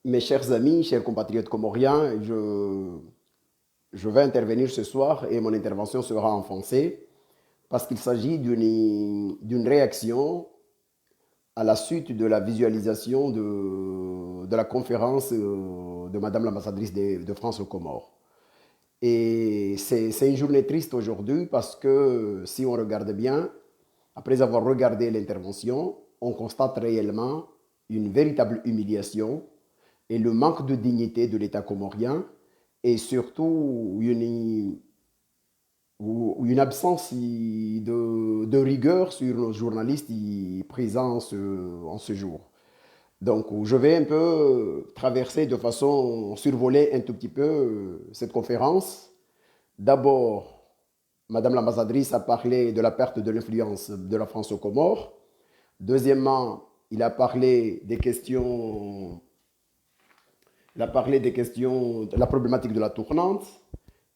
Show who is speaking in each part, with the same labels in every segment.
Speaker 1: Mes chers amis, chers compatriotes comoriens, je vais intervenir ce soir et mon intervention sera en français parce qu'il s'agit d'une réaction à la suite de la visualisation de la conférence de Madame l'ambassadrice de France aux Comores. Et c'est une journée triste aujourd'hui parce que si on regarde bien, après avoir regardé l'intervention, on constate réellement une véritable humiliation et le manque de dignité de l'État comorien et surtout une absence de rigueur sur nos journalistes présents en ce jour. Donc, je vais un peu traverser de façon survoler un tout petit peu cette conférence. D'abord, Madame l'ambassadrice a parlé de la perte de l'influence de la France aux Comores. Deuxièmement, il a parlé des questions de la problématique de la tournante.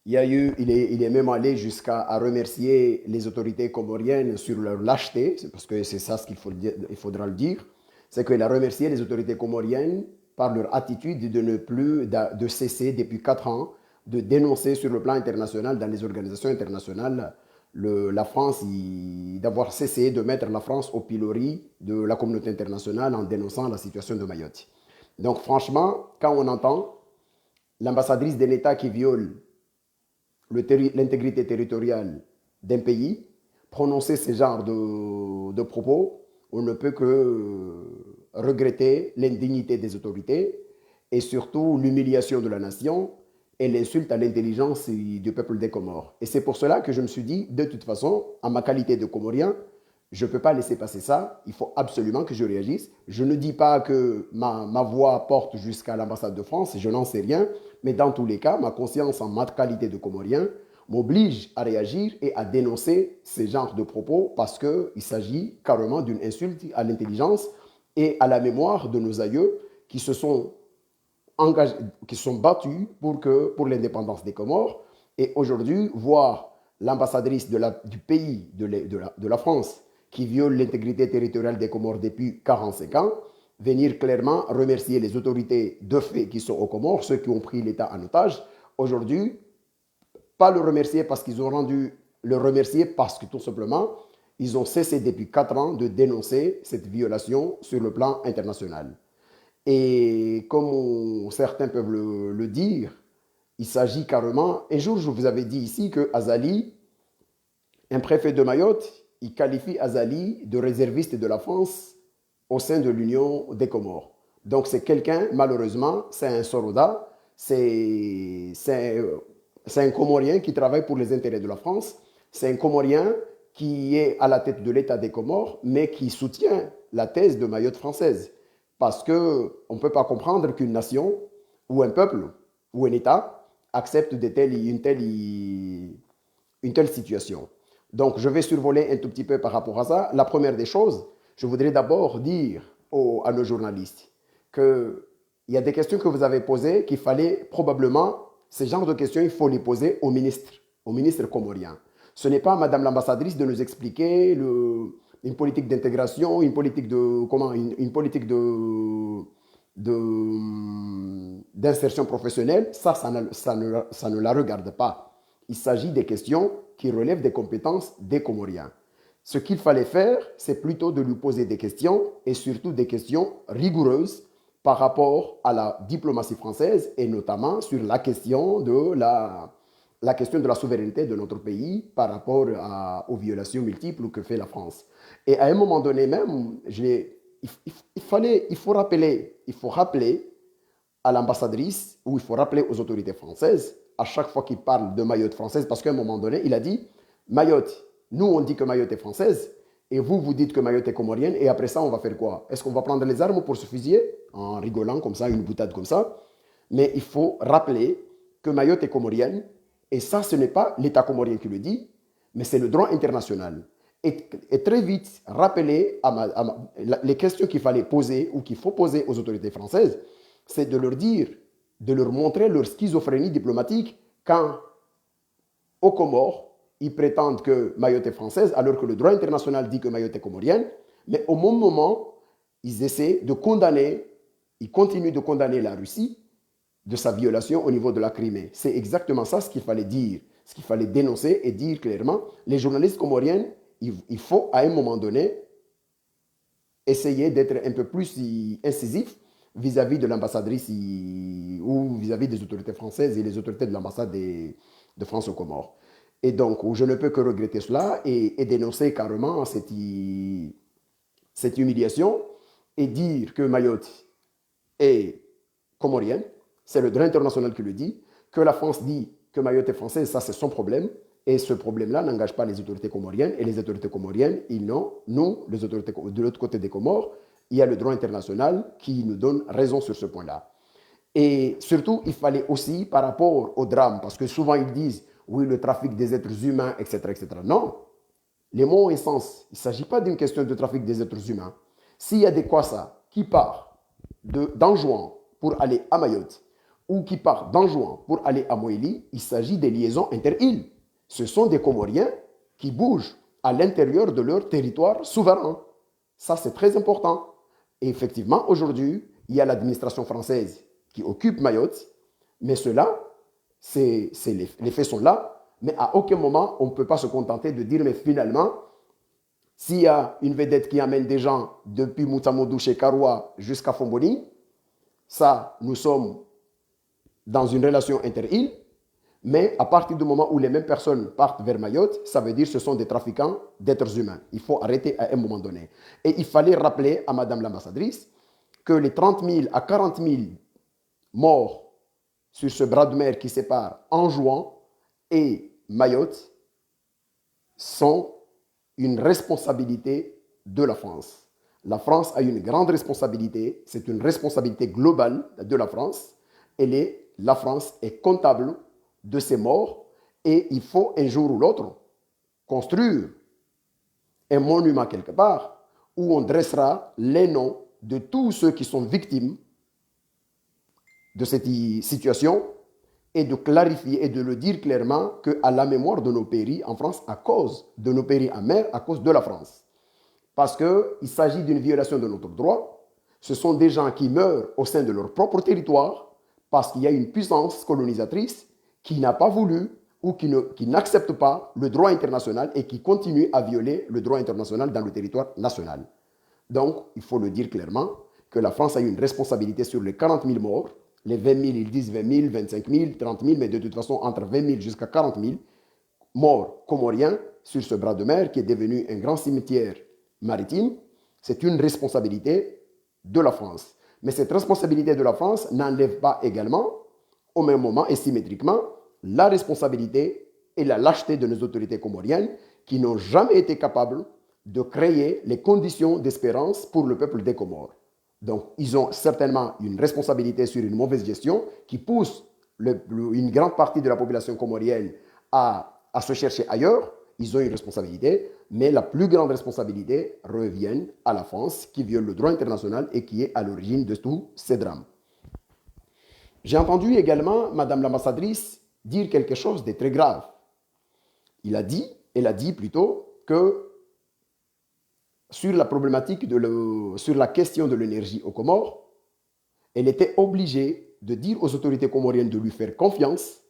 Speaker 1: Il est même allé jusqu'à remercier les autorités comoriennes sur leur lâcheté, parce que c'est ça ce il faudra le dire, c'est qu'il a remercié les autorités comoriennes par leur attitude de ne plus de cesser depuis 4 ans de dénoncer sur le plan international, dans les organisations internationales, la France, d'avoir cessé de mettre la France au pilori de la communauté internationale en dénonçant la situation de Mayotte. Donc franchement, quand on entend l'ambassadrice d'un État qui viole l'intégrité territoriale d'un pays prononcer ce genre de propos, on ne peut que regretter l'indignité des autorités et surtout l'humiliation de la nation et l'insulte à l'intelligence du peuple des Comores. Et c'est pour cela que je me suis dit, de toute façon, en ma qualité de Comorien, je ne peux pas laisser passer ça, il faut absolument que je réagisse. Je ne dis pas que ma voix porte jusqu'à l'ambassade de France, je n'en sais rien, mais dans tous les cas, ma conscience en ma qualité de Comorien m'oblige à réagir et à dénoncer ce genre de propos parce qu'il s'agit carrément d'une insulte à l'intelligence et à la mémoire de nos aïeux qui se sont engagés, qui sont battus pour l'indépendance des Comores. Et aujourd'hui, voir l'ambassadrice du pays de la France qui viole l'intégrité territoriale des Comores depuis 45 ans, venir clairement remercier les autorités de fait qui sont aux Comores, ceux qui ont pris l'État en otage. Aujourd'hui, pas le remercier parce qu'ils ont rendu, le remercier parce que tout simplement, ils ont cessé depuis 4 ans de dénoncer cette violation sur le plan international. Et comme certains peuvent le dire, il s'agit carrément, un jour je vous avais dit ici que Azali, un préfet de Mayotte, il qualifie Azali de réserviste de la France au sein de l'Union des Comores. Donc c'est quelqu'un, malheureusement, c'est un Soroda, c'est un Comorien qui travaille pour les intérêts de la France, c'est un Comorien qui est à la tête de l'État des Comores, mais qui soutient la thèse de Mayotte française. Parce qu'on ne peut pas comprendre qu'une nation, ou un peuple, ou un État accepte une telle situation. Donc, je vais survoler un tout petit peu par rapport à ça. La première des choses, je voudrais d'abord dire à nos journalistes qu'il y a des questions que vous avez posées qu'il fallait probablement, ces genres de questions, il faut les poser au ministre comorien. Ce n'est pas à Madame l'ambassadrice de nous expliquer une politique d'intégration, une politique d'insertion professionnelle. Ça ne la regarde pas. Il s'agit des questions qui relèvent des compétences des Comoriens. Ce qu'il fallait faire, c'est plutôt de lui poser des questions et surtout des questions rigoureuses par rapport à la diplomatie française et notamment sur la question de la souveraineté de notre pays par rapport aux violations multiples que fait la France. Et à un moment donné même, il faut rappeler à l'ambassadrice ou il faut rappeler aux autorités françaises à chaque fois qu'il parle de Mayotte française, parce qu'à un moment donné, il a dit Mayotte, nous on dit que Mayotte est française, et vous dites que Mayotte est comorienne, et après ça, on va faire quoi? Est-ce qu'on va prendre les armes pour se fusiller? En rigolant comme ça, une boutade comme ça. Mais il faut rappeler que Mayotte est comorienne, et ça, ce n'est pas l'État comorien qui le dit, mais c'est le droit international. Et très vite, rappeler les questions qu'il fallait poser, ou qu'il faut poser aux autorités françaises, c'est de leur dire, de leur montrer leur schizophrénie diplomatique quand, aux Comores, ils prétendent que Mayotte est française, alors que le droit international dit que Mayotte est comorienne, mais au même moment, ils essaient de condamner, il continue de condamner la Russie de sa violation au niveau de la Crimée. C'est exactement ça ce qu'il fallait dire, ce qu'il fallait dénoncer et dire clairement. Les journalistes comoriens, il faut à un moment donné essayer d'être un peu plus incisif vis-à-vis de l'ambassadrice ou vis-à-vis des autorités françaises et les autorités de l'ambassade de France aux Comores. Et donc, je ne peux que regretter cela et dénoncer carrément cette humiliation et dire que Mayotte est comorienne. C'est le droit international qui le dit. Que la France dit que Mayotte est française, ça c'est son problème. Et ce problème-là n'engage pas les autorités comoriennes. Et les autorités comoriennes, ils n'ont, nous, les autorités de l'autre côté des Comores, il y a le droit international qui nous donne raison sur ce point-là. Et surtout, il fallait aussi, par rapport au drame, parce que souvent ils disent, oui, le trafic des êtres humains, etc., etc. Non, les mots ont un sens. Il ne s'agit pas d'une question de trafic des êtres humains. S'il y a des Kwassa qui partent d'Anjouan pour aller à Mayotte, ou qui partent d'Anjouan pour aller à Moélie, il s'agit des liaisons inter-îles. Ce sont des Comoriens qui bougent à l'intérieur de leur territoire souverain. Ça, c'est très important. Et effectivement, aujourd'hui, il y a l'administration française qui occupe Mayotte, mais cela, les faits sont là, mais à aucun moment, on ne peut pas se contenter de dire, mais finalement, s'il y a une vedette qui amène des gens depuis Moutamoudou chez Karoua jusqu'à Fomboni, ça, nous sommes dans une relation inter-île, mais à partir du moment où les mêmes personnes partent vers Mayotte, ça veut dire que ce sont des trafiquants d'êtres humains. Il faut arrêter à un moment donné. Et il fallait rappeler à Madame l'ambassadrice que les 30 000 à 40 000 morts sur ce bras de mer qui sépare Anjouan et Mayotte sont une responsabilité de la France. La France a une grande responsabilité, c'est une responsabilité globale de la France. La France est comptable de ces morts et il faut un jour ou l'autre construire un monument quelque part où on dressera les noms de tous ceux qui sont victimes de cette situation et de clarifier et de le dire clairement qu'à la mémoire de nos péris en France, à cause de nos péris en mer, à cause de la France. Parce qu'il s'agit d'une violation de notre droit. Ce sont des gens qui meurent au sein de leur propre territoire parce qu'il y a une puissance colonisatrice qui n'a pas voulu ou qui n'accepte pas le droit international et qui continue à violer le droit international dans le territoire national. Donc, il faut le dire clairement que la France a une responsabilité sur les 40 000 morts. Les 20 000, ils disent 20 000, 25 000, 30 000, mais de toute façon, entre 20 000 jusqu'à 40 000 morts comoriens sur ce bras de mer qui est devenu un grand cimetière maritime. C'est une responsabilité de la France. Mais cette responsabilité de la France n'enlève pas également, au même moment et symétriquement, la responsabilité et la lâcheté de nos autorités comoriennes qui n'ont jamais été capables de créer les conditions d'espérance pour le peuple des Comores. Donc, ils ont certainement une responsabilité sur une mauvaise gestion qui pousse une grande partie de la population comorienne à se chercher ailleurs. Ils ont une responsabilité, mais la plus grande responsabilité revient à la France qui viole le droit international et qui est à l'origine de tous ces drames. J'ai entendu également Madame l'ambassadrice dire quelque chose de très grave. Elle a dit plutôt que sur la problématique, sur la question de l'énergie aux Comores, elle était obligée de dire aux autorités comoriennes de lui faire confiance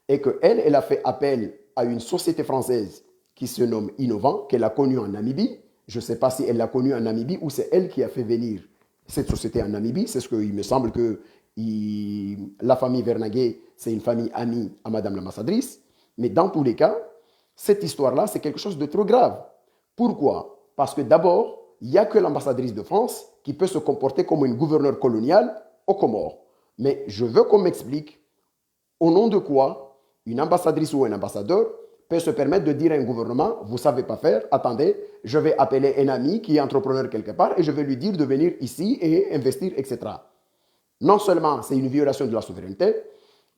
Speaker 1: et qu'elle, elle a fait appel à une société française qui se nomme Innovant, qu'elle a connue en Namibie. Je ne sais pas si elle l'a connue en Namibie ou c'est elle qui a fait venir cette société en Namibie. C'est ce qu'il me semble que la famille Vernaguet, c'est une famille amie à Madame l'ambassadrice. Mais dans tous les cas, cette histoire-là, c'est quelque chose de trop grave. Pourquoi? Parce que d'abord, il n'y a que l'ambassadrice de France qui peut se comporter comme une gouverneure coloniale aux Comores. Mais je veux qu'on m'explique au nom de quoi une ambassadrice ou un ambassadeur peut se permettre de dire à un gouvernement, vous ne savez pas faire, attendez, je vais appeler un ami qui est entrepreneur quelque part et je vais lui dire de venir ici et investir, etc. Non seulement c'est une violation de la souveraineté,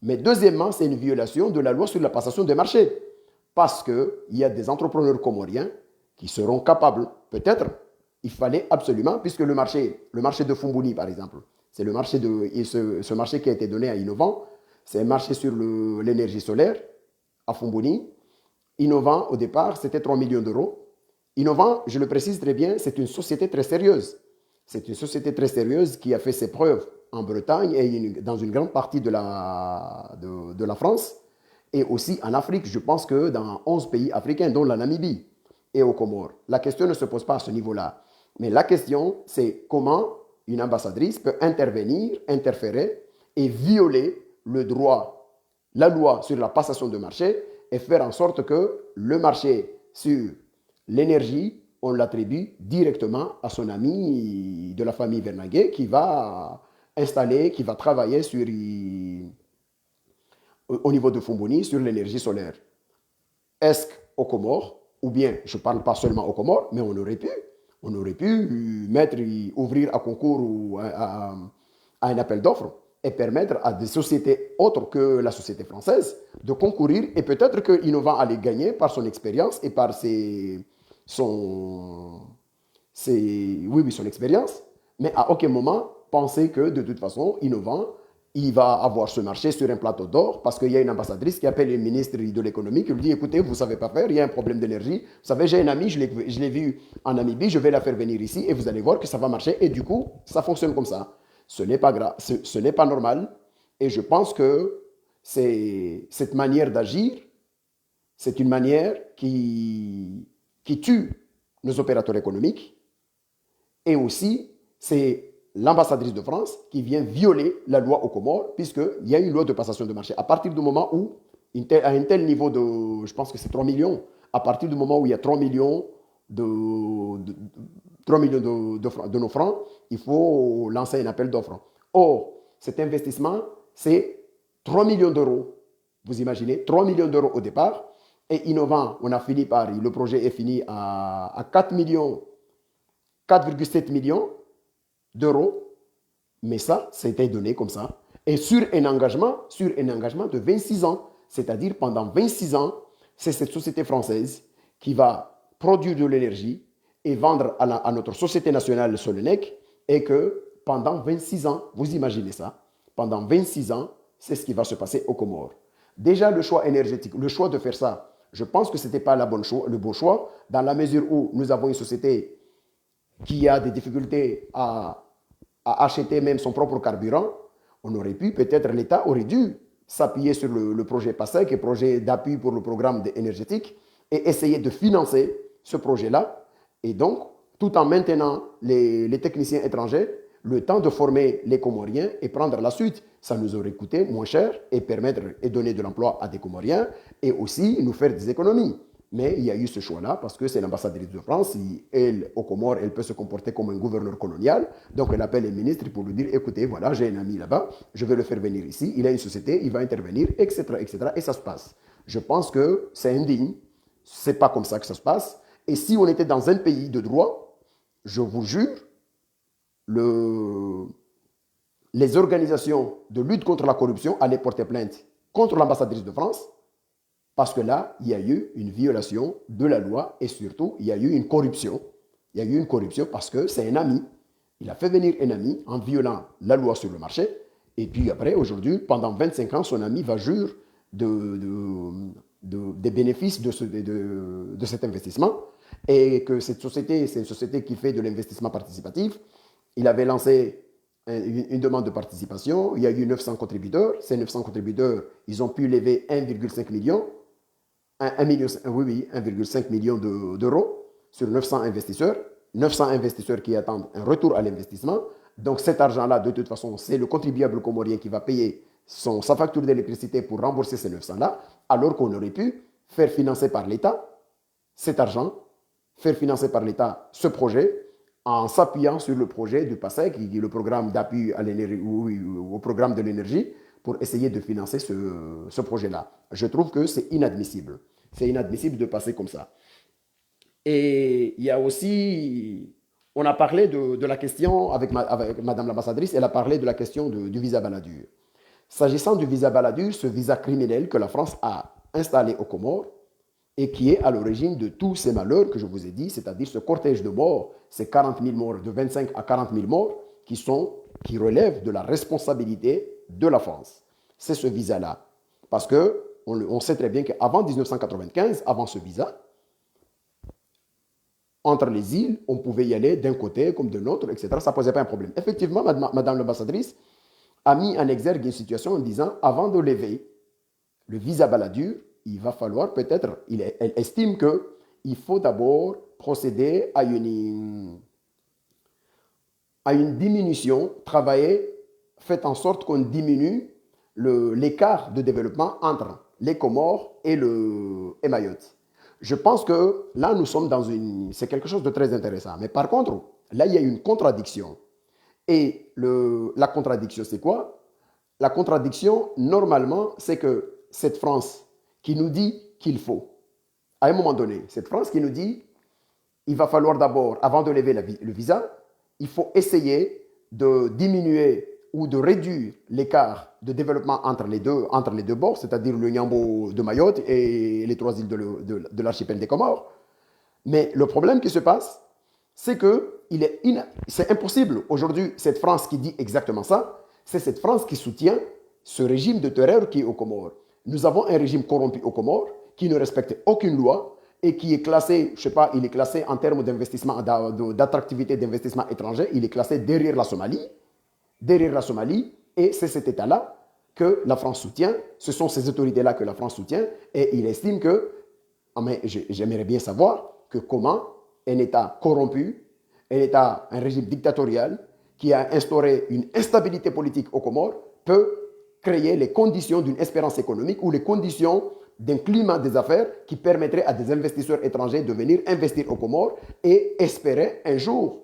Speaker 1: mais deuxièmement, c'est une violation de la loi sur la passation des marchés. Parce qu'il y a des entrepreneurs comoriens qui seront capables, peut-être, il fallait absolument, puisque le marché de Fumbuni, par exemple, c'est le marché ce marché qui a été donné à Innovant, c'est un marché sur l'énergie solaire à Fumbuni. Innovant, au départ, c'était 3 millions d'euros. Innovant, je le précise très bien, c'est une société très sérieuse. C'est une société très sérieuse qui a fait ses preuves en Bretagne et dans une grande partie de la France, et aussi en Afrique. Je pense que dans 11 pays africains, dont la Namibie et aux Comores. La question ne se pose pas à ce niveau-là. Mais la question, c'est comment une ambassadrice peut intervenir, interférer et violer le droit, la loi sur la passation de marché et faire en sorte que le marché sur l'énergie, on l'attribue directement à son ami de la famille Vernaguet qui va installer, qui va travailler au niveau de Fomboni sur l'énergie solaire. Est-ce qu'aux Comores, ou bien, je ne parle pas seulement aux Comores, mais on aurait pu ouvrir à concours ou à un appel d'offres et permettre à des sociétés autres que la société française de concourir et peut-être qu'Innovant allait gagner par son expérience et par son expérience, mais à aucun moment penser que de toute façon, Innovant, il va avoir ce marché sur un plateau d'or parce qu'il y a une ambassadrice qui appelle le ministre de l'économie qui lui dit, écoutez, vous ne savez pas faire, il y a un problème d'énergie. Vous savez, j'ai un ami, je l'ai vu en Namibie, je vais la faire venir ici et vous allez voir que ça va marcher. Et du coup, ça fonctionne comme ça. Ce n'est pas grave, ce n'est pas normal. Et je pense que cette manière d'agir, c'est une manière qui tue nos opérateurs économiques. Et aussi, c'est l'ambassadrice de France qui vient violer la loi aux Comores, puisqu'il y a une loi de passation de marché. À partir du moment où, à un tel niveau de, je pense que c'est 3 millions, à partir du moment où il y a 3 millions de 3 millions de nos francs, il faut lancer un appel d'offres. Or, cet investissement, c'est 3 millions d'euros. Vous imaginez, 3 millions d'euros au départ. Et innovant, on a fini par, le projet est fini à 4 millions, 4,7 millions d'euros, mais ça été donné comme ça. Et sur un engagement de 26 ans, c'est-à-dire pendant 26 ans, c'est cette société française qui va produire de l'énergie et vendre à notre société nationale Solenec, et que pendant 26 ans, vous imaginez ça, pendant 26 ans, c'est ce qui va se passer aux Comores. Déjà, le choix énergétique, le choix de faire ça, je pense que ce n'était pas le bon choix, dans la mesure où nous avons une société qui a des difficultés à acheter même son propre carburant. On aurait pu, peut-être l'État aurait dû s'appuyer sur le projet PASEC, qui est projet d'appui pour le programme énergétique, et essayer de financer ce projet-là. Et donc, tout en maintenant les techniciens étrangers, le temps de former les Comoriens et prendre la suite. Ça nous aurait coûté moins cher et permettre et donner de l'emploi à des Comoriens et aussi nous faire des économies. Mais il y a eu ce choix-là parce que c'est l'ambassadrice de France. Elle, aux Comores, elle peut se comporter comme un gouverneur colonial. Donc, elle appelle les ministres pour lui dire, écoutez, voilà, j'ai un ami là-bas, je vais le faire venir ici. Il a une société, il va intervenir, etc., etc. Et ça se passe. Je pense que c'est indigne. C'est pas comme ça que ça se passe. Et si on était dans un pays de droit, je vous jure, les organisations de lutte contre la corruption allaient porter plainte contre l'ambassadrice de France parce que là, il y a eu une violation de la loi et surtout, il y a eu une corruption. Il y a eu une corruption parce que c'est un ami. Il a fait venir un ami en violant la loi sur le marché. Et puis après, aujourd'hui, pendant 25 ans, son ami va jurer des bénéfices de cet investissement. Et que cette société, c'est une société qui fait de l'investissement participatif. Il avait lancé une demande de participation. Il y a eu 900 contributeurs. Ces 900 contributeurs, ils ont pu lever 1,5 million. 1,5 million d'euros sur 900 investisseurs. 900 investisseurs qui attendent un retour à l'investissement. Donc cet argent-là, de toute façon, c'est le contribuable comorien qui va payer sa facture d'électricité pour rembourser ces 900-là, alors qu'on aurait pu faire financer par l'État cet argent, faire financer par l'État ce projet, en s'appuyant sur le projet du PASEC, qui est le programme d'appui au programme de l'énergie, pour essayer de financer ce projet-là. Je trouve que c'est inadmissible. C'est inadmissible de passer comme ça. Et il y a aussi, on a parlé de la question, avec Madame l'ambassadrice, elle a parlé de la question du visa Balladur. S'agissant du visa Balladur, ce visa criminel que la France a installé aux Comores, et qui est à l'origine de tous ces malheurs que je vous ai dit, c'est-à-dire ce cortège de morts, ces 40 000 morts, de 25 à 40 000 morts, qui relèvent de la responsabilité de la France. C'est ce visa-là. Parce qu'on sait très bien qu'avant 1995, avant ce visa, entre les îles, on pouvait y aller d'un côté comme de l'autre, etc. Ça ne posait pas un problème. Effectivement, Madame l'ambassadrice, a mis en exergue une situation en disant, avant de lever le visa Balladur, il va falloir peut-être, elle estime qu'il faut d'abord procéder à une diminution, travailler, fait en sorte qu'on diminue l'écart de développement entre les Comores et Mayotte. Je pense que là, nous sommes dans c'est quelque chose de très intéressant. Mais par contre, là, il y a une contradiction. Et la contradiction, c'est quoi? La contradiction, normalement, c'est que cette France qui nous dit qu'il faut, à un moment donné, cette France qui nous dit il va falloir d'abord, avant de lever le visa, il faut essayer de diminuer ou de réduire l'écart de développement entre les deux bords, c'est-à-dire le Niambo de Mayotte et les 3 îles de l'archipel des Comores. Mais le problème qui se passe, c'est que c'est impossible. Aujourd'hui, cette France qui dit exactement ça, c'est cette France qui soutient ce régime de terreur qui est aux Comores. Nous avons un régime corrompu aux Comores qui ne respecte aucune loi et qui est classé, je sais pas, il est classé en termes d'investissement, d'attractivité d'investissement étranger, il est classé derrière la Somalie, et c'est cet État-là que la France soutient, ce sont ces autorités-là que la France soutient, et il estime que, mais j'aimerais bien savoir que comment un État corrompu, un régime dictatorial qui a instauré une instabilité politique aux Comores peut créer les conditions d'une espérance économique ou les conditions d'un climat des affaires qui permettrait à des investisseurs étrangers de venir investir aux Comores et espérer un jour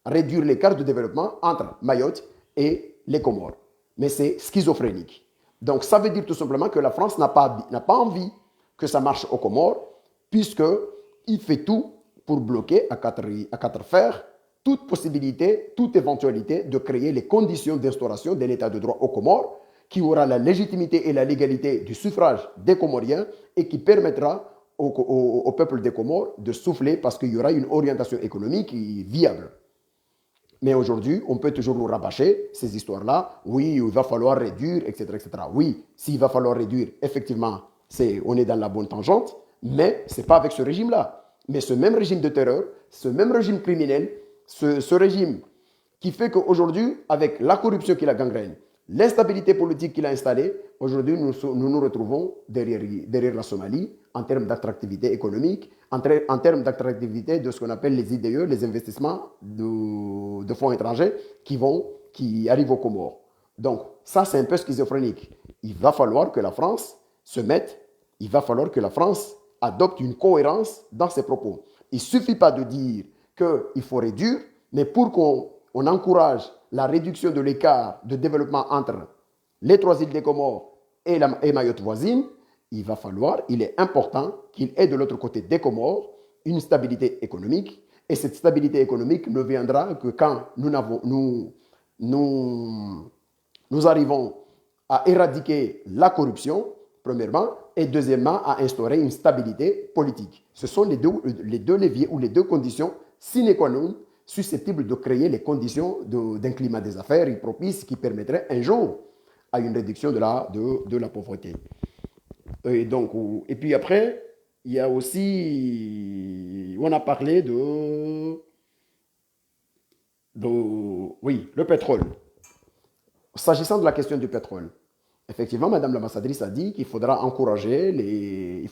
Speaker 1: réduire l'écart de développement entre Mayotte et les Comores. Mais c'est schizophrénique. Donc ça veut dire tout simplement que la France n'a pas envie que ça marche aux Comores, puisqu'il fait tout pour bloquer à quatre fers toute possibilité, toute éventualité de créer les conditions d'instauration d'un État de droit aux Comores qui aura la légitimité et la légalité du suffrage des Comoriens et qui permettra au peuple des Comores de souffler parce qu'il y aura une orientation économique viable. Mais aujourd'hui, on peut toujours nous rabâcher ces histoires-là. Oui, il va falloir réduire, etc., etc. Oui, s'il va falloir réduire, effectivement, on est dans la bonne tangente, mais ce n'est pas avec ce régime-là. Mais ce même régime de terreur, ce même régime criminel, ce régime qui fait qu'aujourd'hui, avec la corruption qui la gangrène, l'instabilité politique qu'il a installée, aujourd'hui, nous nous retrouvons derrière la Somalie en termes d'attractivité économique, en termes d'attractivité de ce qu'on appelle les IDE, les investissements de fonds étrangers qui arrivent aux Comores. Donc, ça, c'est un peu schizophrénique. Il va falloir que la France se mette, il va falloir que la France adopte une cohérence dans ses propos. Il ne suffit pas de dire qu'il faut réduire, mais pour qu'on encourage la réduction de l'écart de développement entre les 3 îles des Comores et Mayotte voisine, il est important qu'il ait de l'autre côté des Comores une stabilité économique. Et cette stabilité économique ne viendra que quand nous arrivons à éradiquer la corruption, premièrement, et deuxièmement, à instaurer une stabilité politique. Ce sont les deux leviers ou les deux conditions sine qua non susceptibles de créer les conditions d'un climat des affaires propice qui permettrait un jour à une réduction de la pauvreté. Et puis après, il y a aussi, on a parlé oui, le pétrole. S'agissant de la question du pétrole, effectivement, Madame l'ambassadrice a dit qu'il faudra encourager les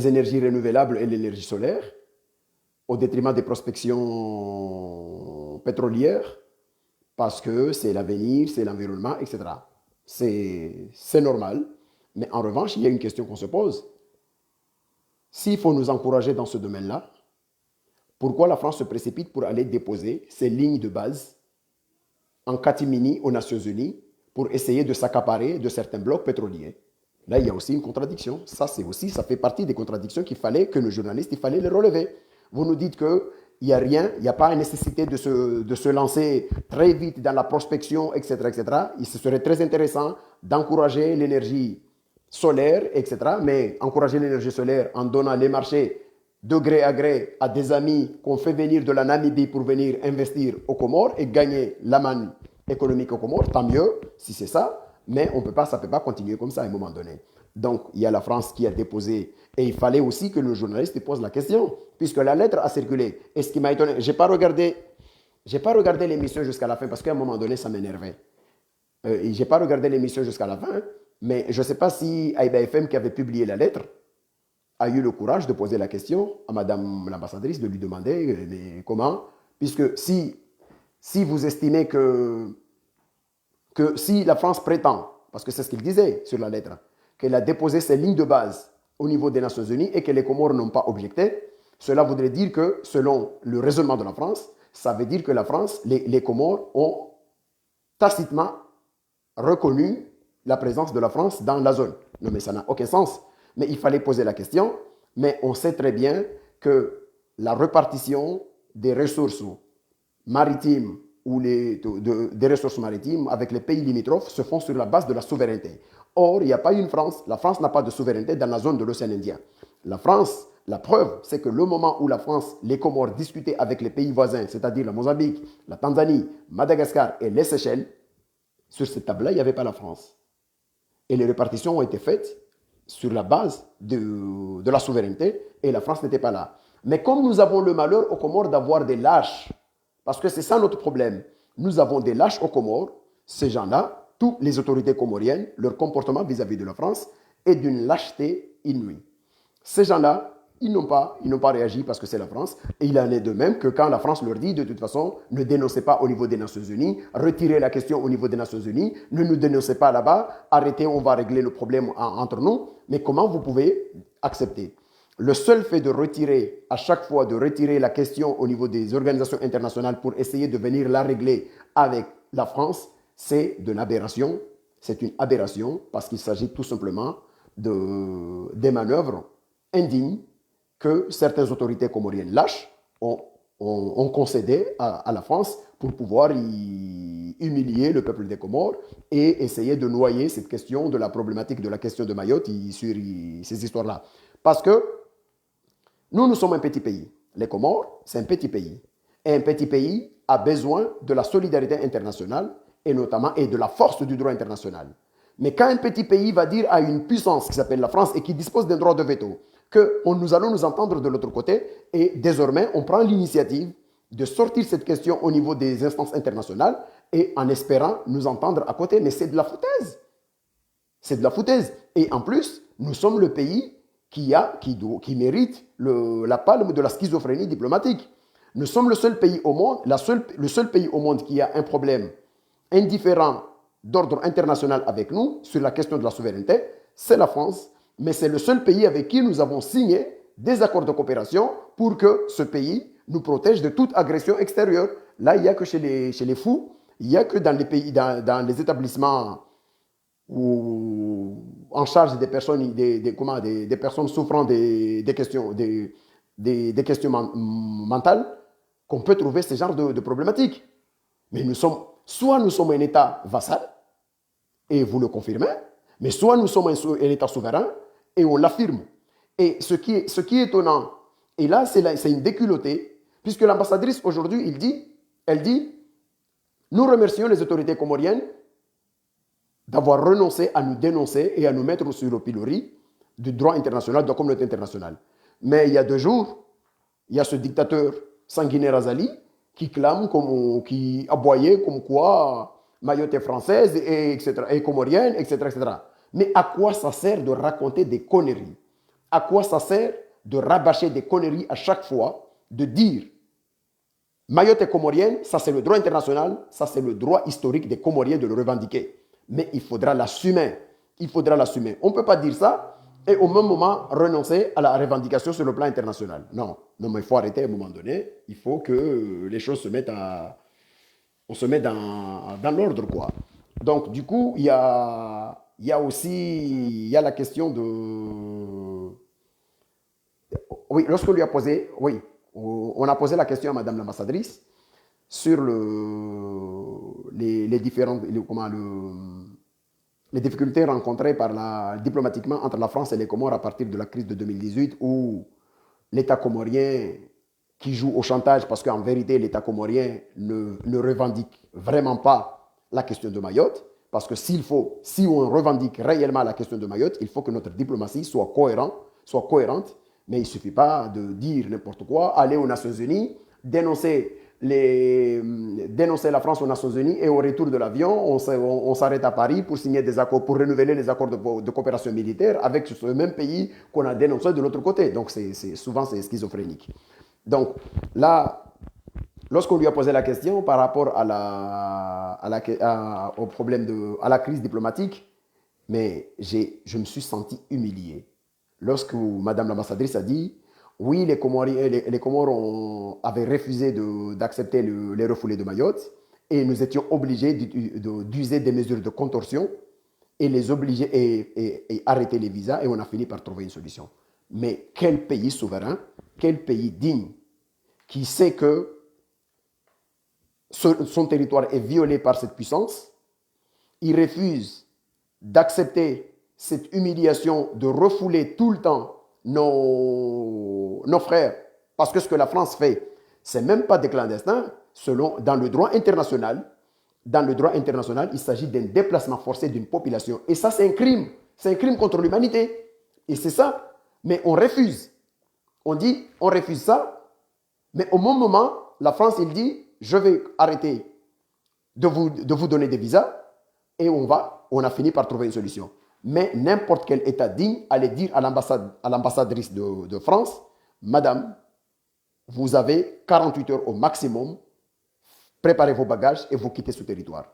Speaker 1: énergies renouvelables et l'énergie solaire au détriment des prospections pétrolières parce que c'est l'avenir, c'est l'environnement, etc. C'est normal. Mais en revanche, il y a une question qu'on se pose. S'il faut nous encourager dans ce domaine-là, pourquoi la France se précipite pour aller déposer ses lignes de base en catimini aux Nations Unies pour essayer de s'accaparer de certains blocs pétroliers? Là, il y a aussi une contradiction. Ça fait partie des contradictions que nos journalistes, il fallait les relever. Vous nous dites qu'il n'y a rien, il n'y a pas une nécessité de se lancer très vite dans la prospection, etc., etc. Ce serait très intéressant d'encourager l'énergie solaire, etc. Mais encourager l'énergie solaire en donnant les marchés de gré à gré à des amis qu'on fait venir de la Namibie pour venir investir aux Comores et gagner la manne économique aux Comores, tant mieux si c'est ça. Mais ça ne peut pas continuer comme ça à un moment donné. Donc, il y a la France qui a déposé, et il fallait aussi que le journaliste pose la question, puisque la lettre a circulé. Et ce qui m'a étonné, je n'ai pas regardé J'ai pas regardé l'émission jusqu'à la fin parce qu'à un moment donné, ça m'énervait. J'ai pas regardé l'émission jusqu'à la fin, mais je ne sais pas si Aïba FM qui avait publié la lettre a eu le courage de poser la question à Madame l'ambassadrice, de lui demander mais comment, puisque si vous estimez que si la France prétend, parce que c'est ce qu'il disait sur la lettre, qu'elle a déposé ses lignes de base au niveau des Nations Unies et que les Comores n'ont pas objecté, cela voudrait dire que, selon le raisonnement de la France, ça veut dire que la France, les Comores ont tacitement reconnu la présence de la France dans la zone. Non, mais ça n'a aucun sens. Mais il fallait poser la question. Mais on sait très bien que la répartition des ressources maritimes ou des ressources maritimes avec les pays limitrophes se font sur la base de la souveraineté. Or, il n'y a pas une France. La France n'a pas de souveraineté dans la zone de l'océan Indien. La France, la preuve, c'est que le moment où la France, les Comores discutaient avec les pays voisins, c'est-à-dire la Mozambique, la Tanzanie, Madagascar et les Seychelles, sur cette table-là, il n'y avait pas la France. Et les répartitions ont été faites sur la base de la souveraineté et la France n'était pas là. Mais comme nous avons le malheur aux Comores d'avoir des lâches, parce que c'est ça notre problème, nous avons des lâches aux Comores, ces gens-là, toutes les autorités comoriennes, leur comportement vis-à-vis de la France est d'une lâcheté inouïe. Ces gens-là, ils n'ont pas réagi parce que c'est la France. Et il en est de même que quand la France leur dit, de toute façon, ne dénoncez pas au niveau des Nations Unies, retirez la question au niveau des Nations Unies, ne nous dénoncez pas là-bas, arrêtez, on va régler le problème entre nous. Mais comment vous pouvez accepter? Le seul fait de retirer, à chaque fois, de retirer la question au niveau des organisations internationales pour essayer de venir la régler avec la France, c'est de l'aberration. C'est une aberration parce qu'il s'agit tout simplement des manœuvres indignes que certaines autorités comoriennes lâches ont concédé à la France pour pouvoir humilier le peuple des Comores et essayer de noyer cette question de la problématique de la question de Mayotte sur ces histoires-là. Parce que nous sommes un petit pays. Les Comores, c'est un petit pays. Et un petit pays a besoin de la solidarité internationale et notamment et de la force du droit international. Mais quand un petit pays va dire à une puissance qui s'appelle la France et qui dispose d'un droit de veto que nous allons nous entendre de l'autre côté et désormais on prend l'initiative de sortir cette question au niveau des instances internationales et en espérant nous entendre à côté. Mais c'est de la foutaise. C'est de la foutaise. Et en plus, nous sommes le pays qui mérite la palme de la schizophrénie diplomatique. Nous sommes le seul pays au monde, le seul pays au monde qui a un problème indifférent d'ordre international avec nous sur la question de la souveraineté, c'est la France. Mais c'est le seul pays avec qui nous avons signé des accords de coopération pour que ce pays nous protège de toute agression extérieure. Là, il n'y a que chez les fous, il n'y a que dans les pays, dans les établissements où, en charge des personnes, des personnes souffrant des questions mentales qu'on peut trouver ce genre de problématiques. Mais soit nous sommes un État vassal, et vous le confirmez, mais soit nous sommes un État souverain, et on l'affirme. Et ce qui est étonnant, et là c'est une déculottée, puisque l'ambassadrice aujourd'hui, elle dit, nous remercions les autorités comoriennes d'avoir renoncé à nous dénoncer et à nous mettre sur le pilori du droit international, de la communauté internationale. Mais il y a 2 jours, il y a ce dictateur sanguinaire Azali qui clame, qui aboyait comme quoi Mayotte est française, etc., et comorienne, etc., etc. Mais à quoi ça sert de raconter des conneries? À quoi ça sert de rabâcher des conneries à chaque fois, de dire Mayotte est comorienne, ça c'est le droit international, ça c'est le droit historique des Comoriens de le revendiquer. Mais il faudra l'assumer. Il faudra l'assumer. On ne peut pas dire ça et au même moment renoncer à la revendication sur le plan international. Non, mais il faut arrêter à un moment donné. Il faut que les choses se mettent on se met dans l'ordre, quoi. Donc, du coup, il y a la question de... Oui, lorsqu'on lui a posé... Oui, on a posé la question à Madame l'ambassadrice sur les difficultés rencontrées diplomatiquement entre la France et les Comores à partir de la crise de 2018 où l'État comorien qui joue au chantage parce qu'en vérité l'État comorien ne revendique vraiment pas la question de Mayotte parce que si on revendique réellement la question de Mayotte, il faut que notre diplomatie soit cohérente, mais il ne suffit pas de dire n'importe quoi, aller aux Nations Unies, dénoncer dénoncer la France aux Nations Unies et au retour de l'avion, on s'arrête à Paris pour signer des accords, pour renouveler les accords de coopération militaire avec ce même pays qu'on a dénoncé de l'autre côté. Donc souvent c'est schizophrénique. Donc là, lorsqu'on lui a posé la question par rapport au problème à la crise diplomatique, mais je me suis senti humilié. Lorsque Madame l'ambassadrice a dit, oui, les Comores avaient refusé d'accepter les refoulés de Mayotte et nous étions obligés d'user des mesures de contorsion et les obliger et arrêter les visas et on a fini par trouver une solution. Mais quel pays souverain, quel pays digne qui sait que son territoire est violé par cette puissance, il refuse d'accepter cette humiliation de refouler tout le temps nos frères, parce que ce que la France fait, ce n'est même pas des clandestins, dans le droit international. Dans le droit international, il s'agit d'un déplacement forcé d'une population. Et ça, c'est un crime. C'est un crime contre l'humanité. Et c'est ça. Mais on refuse. On dit, on refuse ça. Mais au même moment, la France, il dit, je vais arrêter de vous donner des visas. Et on a fini par trouver une solution. Mais n'importe quel État digne allait dire à l'ambassadrice de France, Madame, vous avez 48 heures au maximum, préparez vos bagages et vous quittez ce territoire.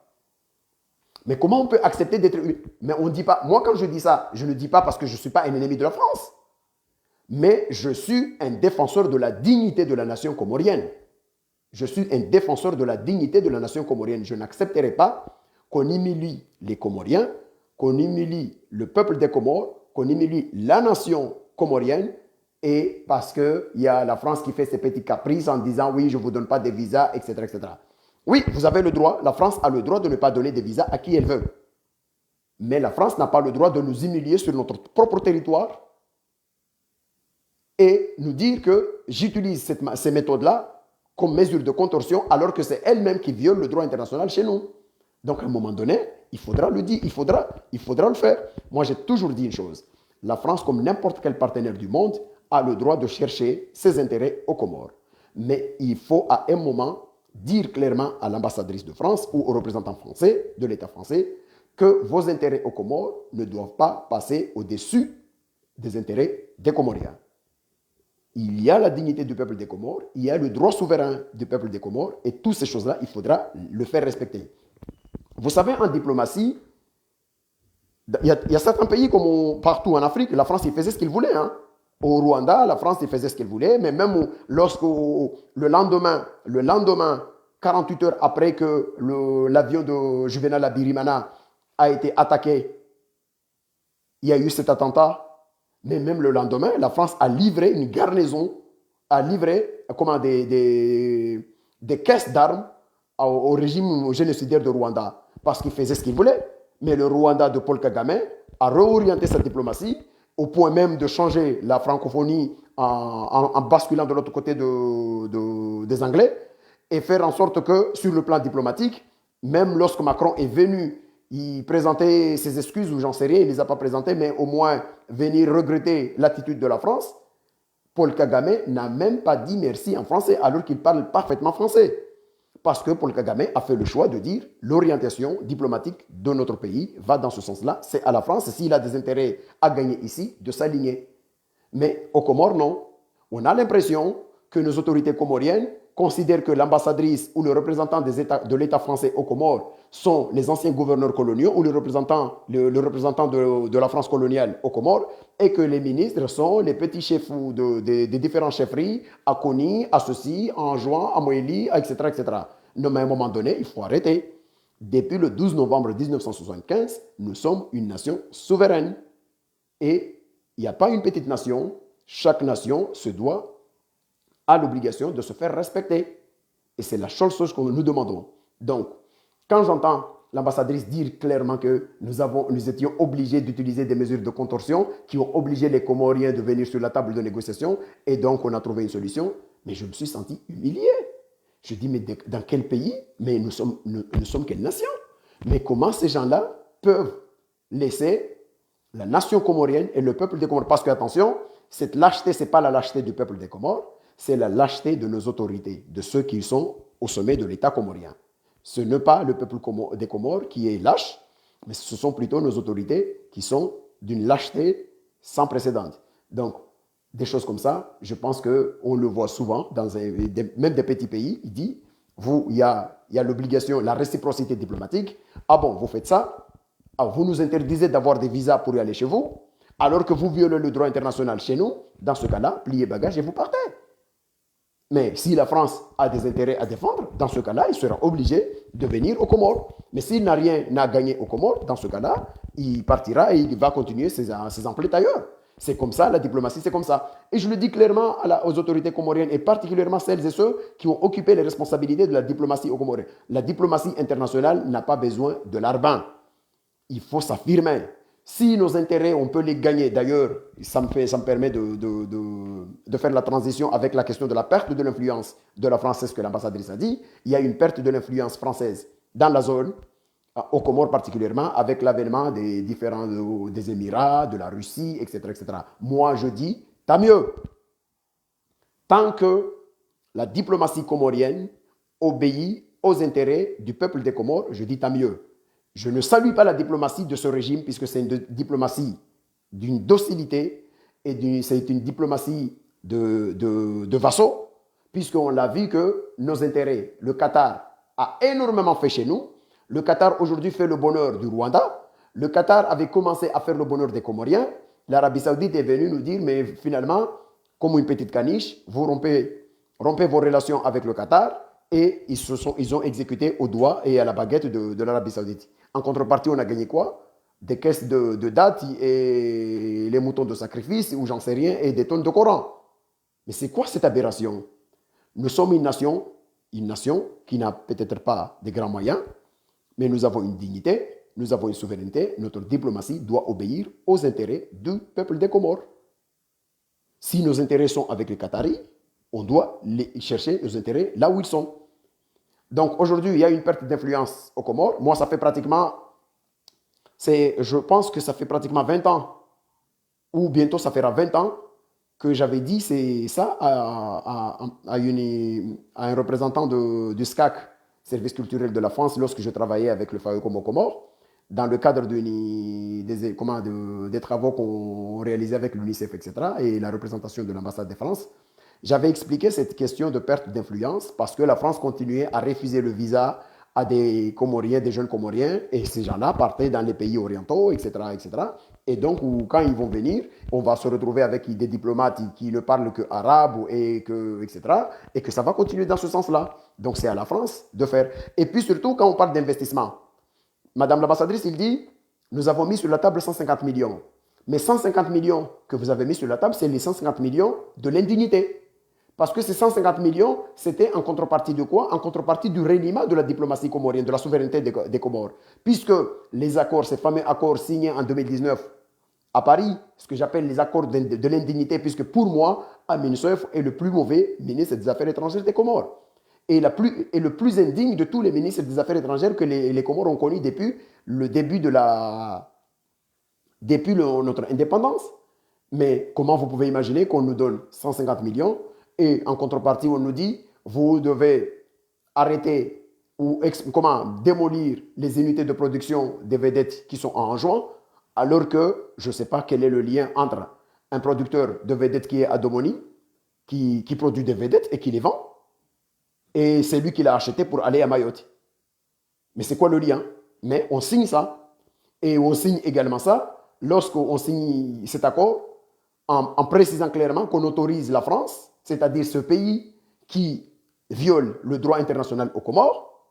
Speaker 1: Mais comment on peut accepter d'être... Mais on ne dit pas... Moi, quand je dis ça, je ne dis pas parce que je ne suis pas un ennemi de la France. Mais je suis un défenseur de la dignité de la nation comorienne. Je suis un défenseur de la dignité de la nation comorienne. Je n'accepterai pas qu'on humilie les Comoriens, qu'on humilie le peuple des Comores, qu'on humilie la nation comorienne, et parce qu'il y a la France qui fait ses petits caprices en disant oui, je ne vous donne pas de visa, etc., etc. Oui, vous avez le droit, la France a le droit de ne pas donner de visa à qui elle veut. Mais la France n'a pas le droit de nous humilier sur notre propre territoire et nous dire que j'utilise ces méthodes-là comme mesure de contorsion alors que c'est elle-même qui viole le droit international chez nous. Donc, à un moment donné, il faudra le dire, il faudra le faire. Moi, j'ai toujours dit une chose. La France, comme n'importe quel partenaire du monde, a le droit de chercher ses intérêts aux Comores. Mais il faut, à un moment, dire clairement à l'ambassadrice de France ou aux représentants français, de l'État français, que vos intérêts aux Comores ne doivent pas passer au-dessus des intérêts des Comoriens. Il y a la dignité du peuple des Comores, il y a le droit souverain du peuple des Comores, et toutes ces choses-là, il faudra le faire respecter. Vous savez, en diplomatie, il y a certains pays comme partout en Afrique, la France, il faisait ce qu'il voulait. Hein. Au Rwanda, la France, il faisait ce qu'il voulait, mais même lorsque le lendemain, 48 heures après que l'avion de Juvenal Abirimana a été attaqué, il y a eu cet attentat, mais même le lendemain, la France a livré une garnison, a livré des caisses d'armes au régime génocidaire de Rwanda, parce qu'il faisait ce qu'il voulait. Mais le Rwanda de Paul Kagame a réorienté sa diplomatie au point même de changer la francophonie en basculant de l'autre côté des Anglais et faire en sorte que sur le plan diplomatique, même lorsque Macron est venu y présenter ses excuses, ou j'en sais rien, il ne les a pas présentées, mais au moins venir regretter l'attitude de la France, Paul Kagame n'a même pas dit merci en français alors qu'il parle parfaitement français. Parce que Paul Kagame a fait le choix de dire l'orientation diplomatique de notre pays va dans ce sens-là. C'est à la France, s'il a des intérêts à gagner ici, de s'aligner. Mais aux Comores, non. On a l'impression que nos autorités comoriennes considèrent que l'ambassadrice ou le représentant de l'État français aux Comores sont les anciens gouverneurs coloniaux ou le représentant de la France coloniale aux Comores et que les ministres sont les petits chefs des différentes chefferies à Kony, à ceci, à Anjouan, à Moélie, etc., etc. Non, mais à un moment donné, il faut arrêter. Depuis le 12 novembre 1975, nous sommes une nation souveraine. Et il n'y a pas une petite nation. Chaque nation a l'obligation de se faire respecter. Et c'est la seule chose que nous demandons. Donc, quand j'entends l'ambassadrice dire clairement que nous étions obligés d'utiliser des mesures de contorsion qui ont obligé les Comoriens de venir sur la table de négociation et donc on a trouvé une solution, mais je me suis senti humilié. Je dis, mais dans quel pays? Mais nous sommes quelle nation? Mais comment ces gens-là peuvent laisser la nation comorienne et le peuple des Comores? Parce que, attention, cette lâcheté, ce n'est pas la lâcheté du peuple des Comores, c'est la lâcheté de nos autorités, de ceux qui sont au sommet de l'État comorien. Ce n'est pas le peuple des Comores qui est lâche, mais ce sont plutôt nos autorités qui sont d'une lâcheté sans précédent. Donc, des choses comme ça, je pense qu'on le voit souvent, même des petits pays, il dit, il y a l'obligation, la réciprocité diplomatique. Ah bon, vous faites ça, ah, vous nous interdisez d'avoir des visas pour y aller chez vous, alors que vous violez le droit international chez nous. Dans ce cas-là, pliez bagages et vous partez. Mais si la France a des intérêts à défendre, dans ce cas-là, il sera obligé de venir aux Comores. Mais s'il n'a rien à gagner aux Comores, dans ce cas-là, il partira et il va continuer ses emplettes ailleurs. C'est comme ça, la diplomatie, c'est comme ça. Et je le dis clairement aux autorités comoriennes, et particulièrement celles et ceux qui ont occupé les responsabilités de la diplomatie aux Comores. La diplomatie internationale n'a pas besoin de l'arbin. Il faut s'affirmer. Si nos intérêts, on peut les gagner, d'ailleurs, ça me permet de faire la transition avec la question de la perte de l'influence de la France, c'est ce que l'ambassadrice a dit. Il y a une perte de l'influence française dans la zone, aux Comores particulièrement, avec l'avènement des Émirats, de la Russie, etc., etc. Moi, je dis, tant mieux. Tant que la diplomatie comorienne obéit aux intérêts du peuple des Comores, je dis tant mieux. Je ne salue pas la diplomatie de ce régime puisque c'est une diplomatie d'une docilité et c'est une diplomatie de vassaux, puisqu'on l'a vu que nos intérêts, le Qatar a énormément fait chez nous. Le Qatar aujourd'hui fait le bonheur du Rwanda. Le Qatar avait commencé à faire le bonheur des Comoriens. L'Arabie Saoudite est venue nous dire, mais finalement, comme une petite caniche, vous rompez vos relations avec le Qatar et ils ont exécuté au doigt et à la baguette de l'Arabie Saoudite. En contrepartie, on a gagné quoi? Des caisses de dates et les moutons de sacrifice, ou j'en sais rien, et des tonnes de Coran. Mais c'est quoi cette aberration? Nous sommes une nation qui n'a peut-être pas de grands moyens, mais nous avons une dignité, nous avons une souveraineté, notre diplomatie doit obéir aux intérêts du peuple des Comores. Si nos intérêts sont avec les Qataris, on doit chercher nos intérêts là où ils sont. Donc aujourd'hui, il y a une perte d'influence aux Comores. Moi, je pense que ça fait pratiquement 20 ans, ou bientôt ça fera 20 ans, que j'avais dit ça à un représentant du SCAC, Service culturel de la France, lorsque je travaillais avec le FAO Como Comores, dans le cadre des travaux qu'on réalisait avec l'UNICEF, etc., et la représentation de l'ambassade de France. J'avais expliqué cette question de perte d'influence parce que la France continuait à refuser le visa à des Comoriens, des jeunes Comoriens, et ces gens-là partaient dans les pays orientaux, etc., etc. Et donc, quand ils vont venir, on va se retrouver avec des diplomates qui ne parlent que arabe, etc., et que ça va continuer dans ce sens-là. Donc, c'est à la France de faire. Et puis, surtout, quand on parle d'investissement, Madame l'ambassadrice, il dit, nous avons mis sur la table 150 millions. Mais 150 millions que vous avez mis sur la table, c'est les 150 millions de l'indignité. Parce que ces 150 millions, c'était en contrepartie de quoi? En contrepartie du reniement de la diplomatie comorienne, de la souveraineté des Comores. Puisque les accords, ces fameux accords signés en 2019 à Paris, ce que j'appelle les accords de l'indignité, puisque pour moi, Amin Seuf est le plus mauvais ministre des Affaires étrangères des Comores. Et le plus indigne de tous les ministres des Affaires étrangères que les Comores ont connus depuis le début depuis notre indépendance. Mais comment vous pouvez imaginer qu'on nous donne 150 millions et en contrepartie, on nous dit, vous devez arrêter ou démolir les unités de production des vedettes qui sont en juin, alors que je ne sais pas quel est le lien entre un producteur de vedettes qui est à Domoni, qui produit des vedettes et qui les vend, et c'est lui qui l'a acheté pour aller à Mayotte. Mais c'est quoi le lien? Mais on signe ça. Et on signe également ça lorsqu'on signe cet accord en précisant clairement qu'on autorise la France, c'est-à-dire ce pays qui viole le droit international aux Comores,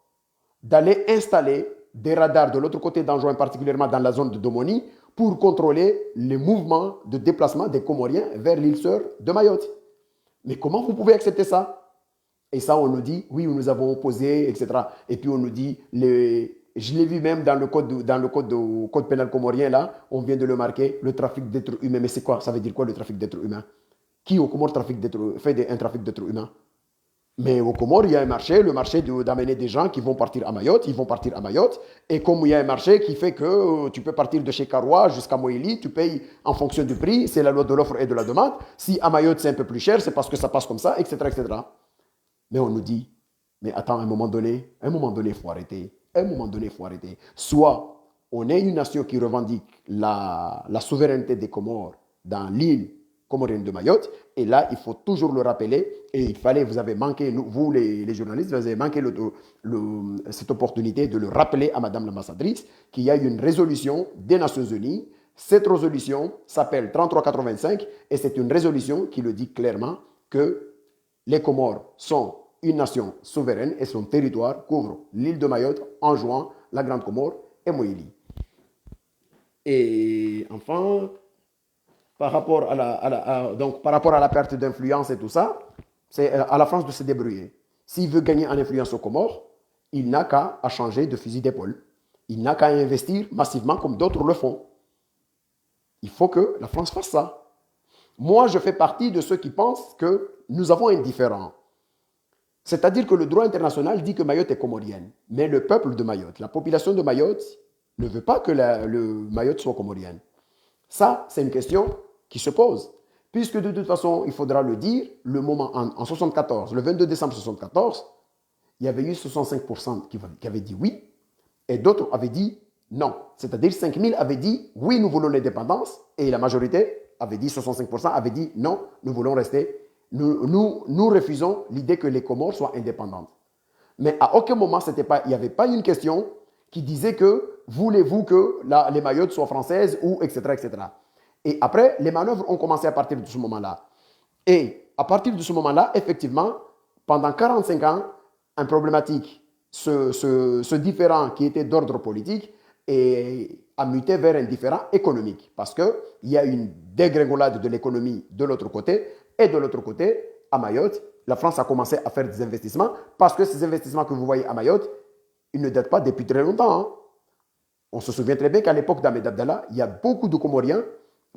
Speaker 1: d'aller installer des radars de l'autre côté d'Anjouan, particulièrement dans la zone de Domoni, pour contrôler les mouvements de déplacement des Comoriens vers l'île sœur de Mayotte. Mais comment vous pouvez accepter ça? Et ça, on nous dit, oui, nous avons opposé, etc. Et puis on nous dit, je l'ai vu même dans le code pénal comorien, là, on vient de le marquer, le trafic d'êtres humains. Mais c'est quoi? Ça veut dire quoi le trafic d'êtres humains? Qui au Comores fait un trafic d'êtres humains? Mais au Comores, il y a un marché, le marché d'amener des gens qui vont partir à Mayotte, ils vont partir à Mayotte. Et comme il y a un marché qui fait que tu peux partir de chez Karoua jusqu'à Moïli, tu payes en fonction du prix, c'est la loi de l'offre et de la demande. Si à Mayotte c'est un peu plus cher, c'est parce que ça passe comme ça, etc., etc. Mais on nous dit, Mais attends, à un moment donné, il faut arrêter. À un moment donné, il faut arrêter. Soit on est une nation qui revendique la souveraineté des Comores dans l'île comorienne de Mayotte, et là, il faut toujours le rappeler, et il fallait, vous avez manqué, vous les journalistes, vous avez manqué cette opportunité de le rappeler à Madame l'ambassadrice qu'il y a une résolution des Nations Unies. Cette résolution s'appelle 3385, et c'est une résolution qui le dit clairement que les Comores sont une nation souveraine et son territoire couvre l'île de Mayotte, Anjouan, la Grande Comore et Moïli. Et enfin, donc, par rapport à la perte d'influence et tout ça, c'est à la France de se débrouiller. S'il veut gagner en influence aux Comores, il n'a qu'à changer de fusil d'épaule. Il n'a qu'à investir massivement comme d'autres le font. Il faut que la France fasse ça. Moi, je fais partie de ceux qui pensent que nous avons un différend. C'est-à-dire que le droit international dit que Mayotte est comorienne. Mais le peuple de Mayotte, la population de Mayotte, ne veut pas que le Mayotte soit comorienne. Ça, c'est une question qui se pose. Puisque de toute façon, il faudra le dire, le moment en 74, le 22 décembre 74, il y avait eu 65% qui avaient dit oui, et d'autres avaient dit non. C'est-à-dire 5000 avaient dit oui, nous voulons l'indépendance, et la majorité avait dit, 65% avaient dit non, nous voulons rester, nous refusons l'idée que les Comores soient indépendantes. Mais à aucun moment, il n'y avait pas une question qui disait que voulez-vous que les Mayotte soient françaises ou etc., etc. Et après, les manœuvres ont commencé à partir de ce moment-là. Et à partir de ce moment-là, effectivement, pendant 45 ans, un problématique, ce différend qui était d'ordre politique, a muté vers un différend économique. Parce qu'il y a une dégringolade de l'économie de l'autre côté. Et de l'autre côté, à Mayotte, la France a commencé à faire des investissements. Parce que ces investissements que vous voyez à Mayotte, ils ne datent pas depuis très longtemps. Hein. On se souvient très bien qu'à l'époque d'Ahmed Abdallah, il y a beaucoup de Comoriens,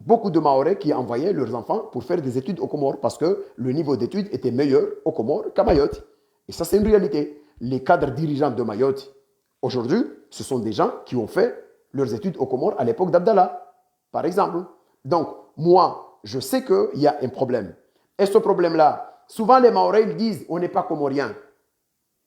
Speaker 1: beaucoup de Mahorais qui envoyaient leurs enfants pour faire des études aux Comores parce que le niveau d'études était meilleur aux Comores qu'à Mayotte. Et ça, c'est une réalité. Les cadres dirigeants de Mayotte, aujourd'hui, ce sont des gens qui ont fait leurs études aux Comores à l'époque d'Abdallah, par exemple. Donc, moi, je sais qu'il y a un problème. Et ce problème-là, souvent les Mahorais, ils disent on n'est pas Comoriens.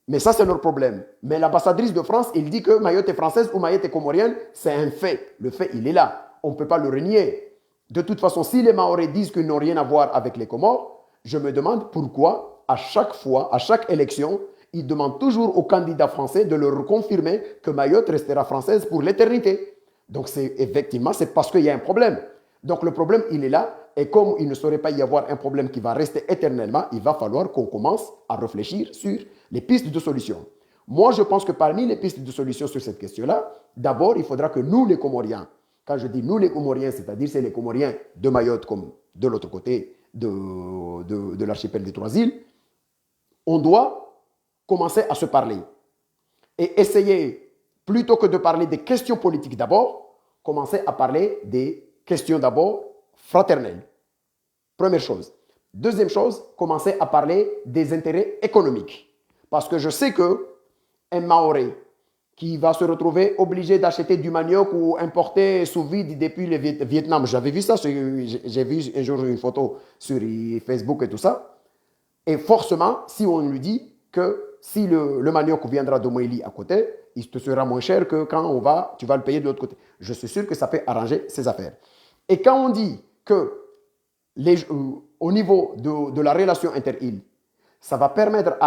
Speaker 1: Mais ça, c'est leur problème. Mais l'ambassadrice de France, il dit que Mayotte est française ou Mayotte est comorienne, c'est un fait. Le fait, il est là. On ne peut pas le renier. De toute façon, si les Mahorais disent qu'ils n'ont rien à voir avec les Comores, je me demande pourquoi, à chaque fois, à chaque élection, ils demandent toujours aux candidats français de leur confirmer que Mayotte restera française pour l'éternité. Donc, effectivement, c'est parce qu'il y a un problème. Donc, le problème, il est là. Et comme il ne saurait pas y avoir un problème qui va rester éternellement, il va falloir qu'on commence à réfléchir sur les pistes de solution. Moi, je pense que parmi les pistes de solution sur cette question-là, d'abord, il faudra que nous, les Comoriens, quand je dis nous, les Comoriens, c'est-à-dire c'est les Comoriens de Mayotte comme de l'autre côté de l'archipel des Trois-Îles, on doit commencer à se parler et essayer, plutôt que de parler des questions politiques d'abord, commencer à parler des questions d'abord fraternelles. Première chose. Deuxième chose, commencer à parler des intérêts économiques. Parce que je sais qu'un Maoré qui va se retrouver obligé d'acheter du manioc ou importer sous vide depuis le Vietnam, j'avais vu ça, j'ai vu un jour une photo sur Facebook et tout ça, et forcément, si on lui dit que si le manioc viendra de Moïli à côté, il te sera moins cher que quand tu vas le payer de l'autre côté. Je suis sûr que ça peut arranger ses affaires. Et quand on dit que au niveau de la relation inter-îles, ça va permettre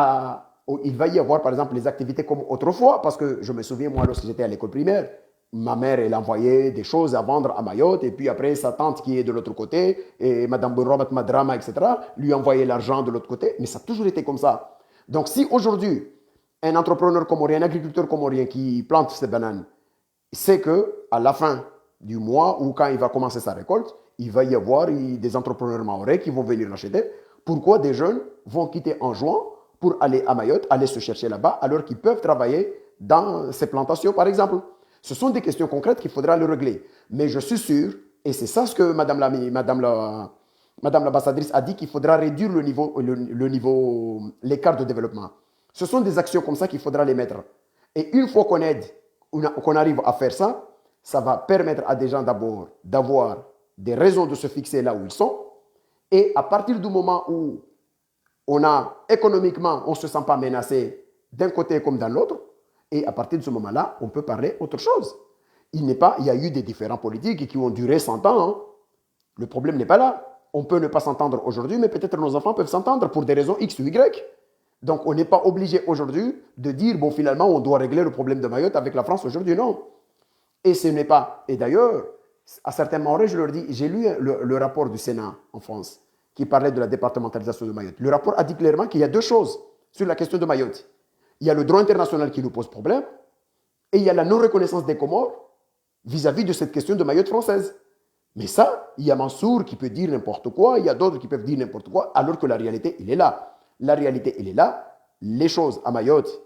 Speaker 1: il va y avoir par exemple les activités comme autrefois, parce que je me souviens moi lorsque j'étais à l'école primaire, ma mère elle envoyait des choses à vendre à Mayotte et puis après sa tante qui est de l'autre côté et Madame Robert Madrama etc. lui envoyait l'argent de l'autre côté, mais ça a toujours été comme ça. Donc si aujourd'hui un entrepreneur comorien, un agriculteur comorien qui plante ses bananes sait qu'à la fin du mois ou quand il va commencer sa récolte, il va y avoir des entrepreneurs mahorais qui vont venir l'acheter. Pourquoi des jeunes vont quitter Anjouan pour aller à Mayotte, aller se chercher là-bas, alors qu'ils peuvent travailler dans ces plantations, par exemple? Ce sont des questions concrètes qu'il faudra le régler. Mais je suis sûr, et c'est ça ce que Madame l'ambassadrice a dit, qu'il faudra réduire l'écart de développement. Ce sont des actions comme ça qu'il faudra les mettre. Et une fois qu'on arrive à faire ça, ça va permettre à des gens d'abord d'avoir des raisons de se fixer là où ils sont. Et à partir du moment où économiquement, on ne se sent pas menacé d'un côté comme dans l'autre, et à partir de ce moment-là, on peut parler autre chose. Il y a eu des différends politiques qui ont duré 100 ans. Hein. Le problème n'est pas là. On peut ne pas s'entendre aujourd'hui, mais peut-être nos enfants peuvent s'entendre pour des raisons X ou Y. Donc, on n'est pas obligé aujourd'hui de dire, bon, finalement, on doit régler le problème de Mayotte avec la France aujourd'hui. Non. Et ce n'est pas. Et d'ailleurs, à certains moments, je leur dis, j'ai lu le rapport du Sénat en France qui parlait de la départementalisation de Mayotte. Le rapport a dit clairement qu'il y a deux choses sur la question de Mayotte. Il y a le droit international qui nous pose problème et il y a la non-reconnaissance des Comores vis-à-vis de cette question de Mayotte française. Mais ça, il y a Mansour qui peut dire n'importe quoi, il y a d'autres qui peuvent dire n'importe quoi, alors que la réalité, il est là. La réalité, il est là. Les choses à Mayotte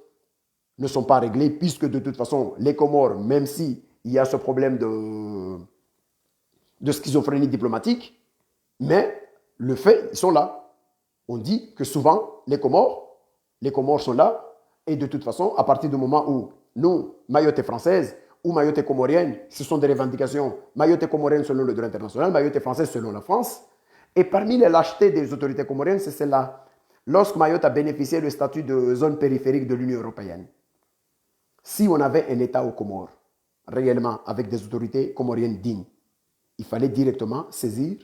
Speaker 1: ne sont pas réglées puisque de toute façon, les Comores, même si il y a ce problème de schizophrénie diplomatique, mais le fait, ils sont là. On dit que souvent, les Comores sont là, et de toute façon, à partir du moment où nous, Mayotte est française, ou Mayotte est comorienne, ce sont des revendications. Mayotte est comorienne selon le droit international, Mayotte est française selon la France. Et parmi les lâchetés des autorités comoriennes, c'est celle-là. Lorsque Mayotte a bénéficié du statut de zone périphérique de l'Union européenne, si on avait un État aux Comores, réellement, avec des autorités comoriennes dignes, il fallait directement saisir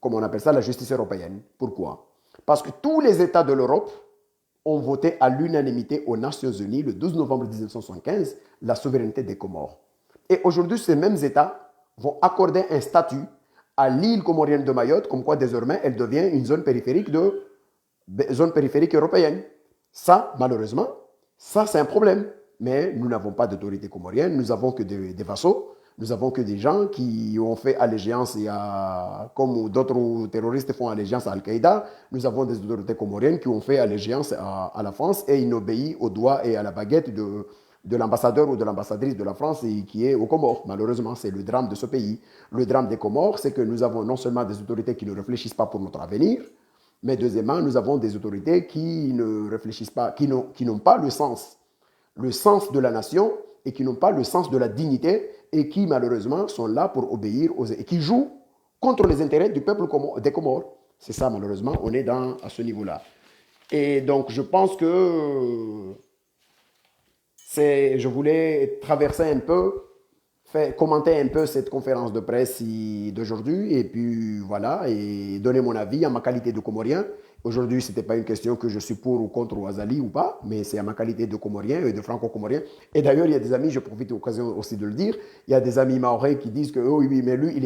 Speaker 1: comment on appelle ça, la justice européenne. Pourquoi? Parce que tous les États de l'Europe ont voté à l'unanimité aux Nations Unies le 12 novembre 1975 la souveraineté des Comores. Et aujourd'hui, ces mêmes États vont accorder un statut à l'île comorienne de Mayotte, comme quoi désormais elle devient une zone périphérique européenne. Ça, malheureusement, ça c'est un problème. Mais nous n'avons pas d'autorité comorienne, nous n'avons que des vassaux, nous n'avons que des gens qui ont fait allégeance, comme d'autres terroristes font allégeance à Al-Qaïda, nous avons des autorités comoriennes qui ont fait allégeance à la France et ils obéissent au doigt et à la baguette de l'ambassadeur ou de l'ambassadrice de la France qui est aux Comores. Malheureusement, c'est le drame de ce pays. Le drame des Comores, c'est que nous avons non seulement des autorités qui ne réfléchissent pas pour notre avenir, mais deuxièmement, nous avons des autorités qui ne réfléchissent pas, qui n'ont pas le sens de la nation et qui n'ont pas le sens de la dignité et qui malheureusement sont là pour obéir et qui jouent contre les intérêts du peuple des Comores. C'est ça malheureusement, on est à ce niveau-là. Et donc je pense que je voulais traverser un peu, commenter un peu cette conférence de presse d'aujourd'hui et puis voilà, et donner mon avis en ma qualité de Comorien. Aujourd'hui, ce n'était pas une question que je suis pour ou contre Ouazali ou pas, mais c'est à ma qualité de Comorien et de Franco-Comorien. Et d'ailleurs, il y a des amis, je profite de l'occasion aussi de le dire, il y a des amis mahorais qui disent que oh, oui, mais lui,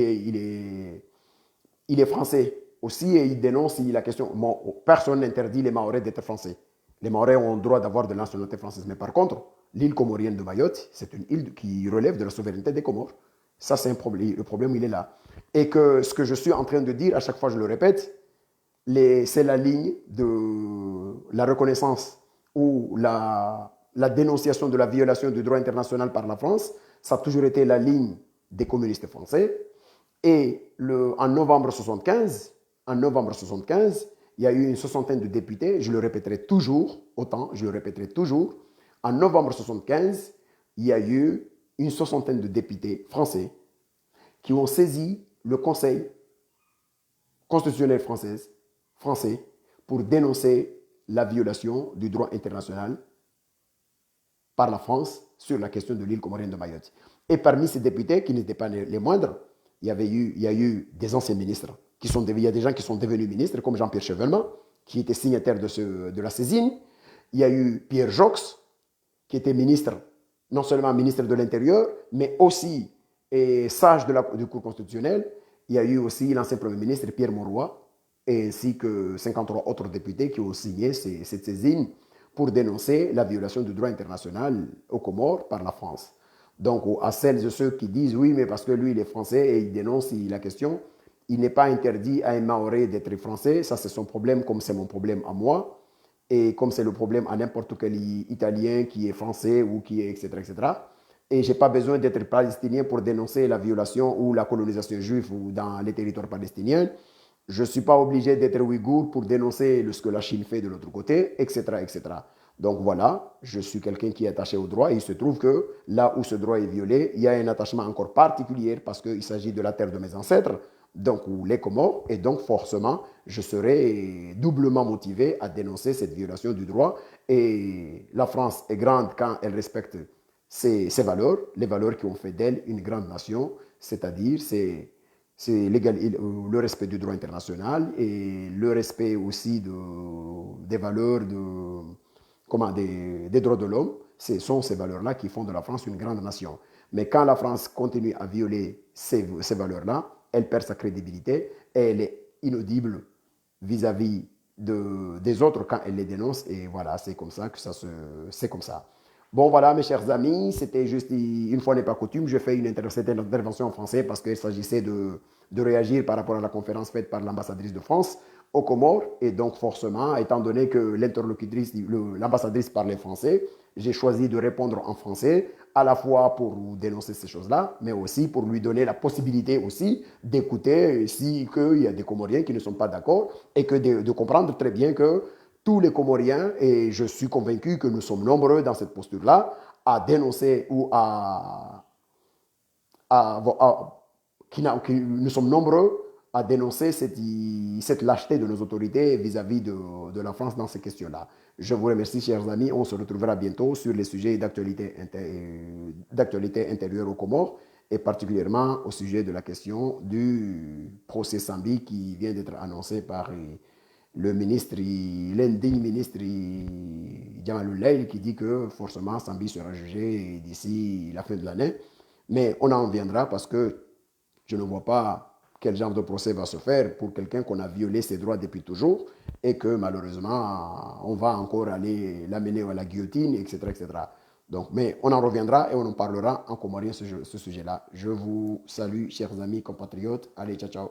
Speaker 1: il est français aussi et il dénonce la question. Bon, personne n'interdit les Mahorais d'être français. Les Mahorais ont le droit d'avoir de la nationalité française. Mais par contre, l'île comorienne de Mayotte, c'est une île qui relève de la souveraineté des Comores. Ça, c'est un problème. Le problème, il est là. Et que ce que je suis en train de dire, à chaque fois je le répète, c'est la ligne de la reconnaissance ou la dénonciation de la violation du droit international par la France. Ça a toujours été la ligne des communistes français. Et en novembre 75, il y a eu une soixantaine de députés, je le répéterai toujours, en novembre 75, il y a eu une soixantaine de députés français qui ont saisi le Conseil constitutionnel français pour dénoncer la violation du droit international par la France sur la question de l'île comorienne de Mayotte. Et parmi ces députés, qui n'étaient pas les moindres, il y a eu des anciens ministres, il y a des gens qui sont devenus ministres, comme Jean-Pierre Chevènement, qui était signataire de la saisine. Il y a eu Pierre Jox, qui était ministre, non seulement ministre de l'Intérieur, mais aussi sage du Cour constitutionnel. Il y a eu aussi l'ancien Premier ministre Pierre Mauroy, ainsi que 53 autres députés qui ont signé cette saisine pour dénoncer la violation du droit international aux Comores par la France. Donc, à celles et ceux qui disent oui, mais parce que lui, il est français et il dénonce la question, il n'est pas interdit à un Mahorais d'être français. Ça, c'est son problème, comme c'est mon problème à moi, et comme c'est le problème à n'importe quel Italien qui est français ou qui est, etc., etc. Et je n'ai pas besoin d'être palestinien pour dénoncer la violation ou la colonisation juive dans les territoires palestiniens. Je ne suis pas obligé d'être ouïghour pour dénoncer ce que la Chine fait de l'autre côté, etc., etc. Donc voilà, je suis quelqu'un qui est attaché au droit et il se trouve que là où ce droit est violé, il y a un attachement encore particulier parce qu'il s'agit de la terre de mes ancêtres. donc, ou les Comores, et donc forcément, je serai doublement motivé à dénoncer cette violation du droit. Et la France est grande quand elle respecte ses valeurs, les valeurs qui ont fait d'elle une grande nation, c'est-à-dire c'est le respect du droit international et le respect aussi des valeurs des droits de l'homme. Ce sont ces valeurs-là qui font de la France une grande nation. Mais quand la France continue à violer ces valeurs-là, elle perd sa crédibilité et elle est inaudible vis-à-vis des autres quand elle les dénonce. Et voilà, c'est comme ça que c'est comme ça. Bon, voilà, mes chers amis, c'était juste une fois n'est pas coutume. Je fais une intervention en français parce qu'il s'agissait de réagir par rapport à la conférence faite par l'ambassadrice de France aux Comores. Et donc, forcément, étant donné que l'ambassadrice parlait français, j'ai choisi de répondre en français, à la fois pour dénoncer ces choses-là, mais aussi pour lui donner la possibilité aussi d'écouter si qu'il y a des Comoriens qui ne sont pas d'accord et que de comprendre très bien que tous les Comoriens, et je suis convaincu que nous sommes nombreux dans cette posture-là, à dénoncer ou nous sommes nombreux à dénoncer cette lâcheté de nos autorités vis-à-vis de la France dans ces questions-là. Je vous remercie, chers amis. On se retrouvera bientôt sur les sujets d'actualité intérieure aux Comores et particulièrement au sujet de la question du procès Sambi qui vient d'être annoncé par le ministre, l'indigne ministre Djamalou qui dit que forcément Sambi sera jugé d'ici la fin de l'année. Mais on en viendra parce que je ne vois pas quel genre de procès va se faire pour quelqu'un qu'on a violé ses droits depuis toujours et que malheureusement, on va encore aller l'amener à la guillotine, etc., etc. Donc, mais on en reviendra et on en parlera en comorien ce sujet-là. Je vous salue, chers amis compatriotes. Allez, ciao, ciao.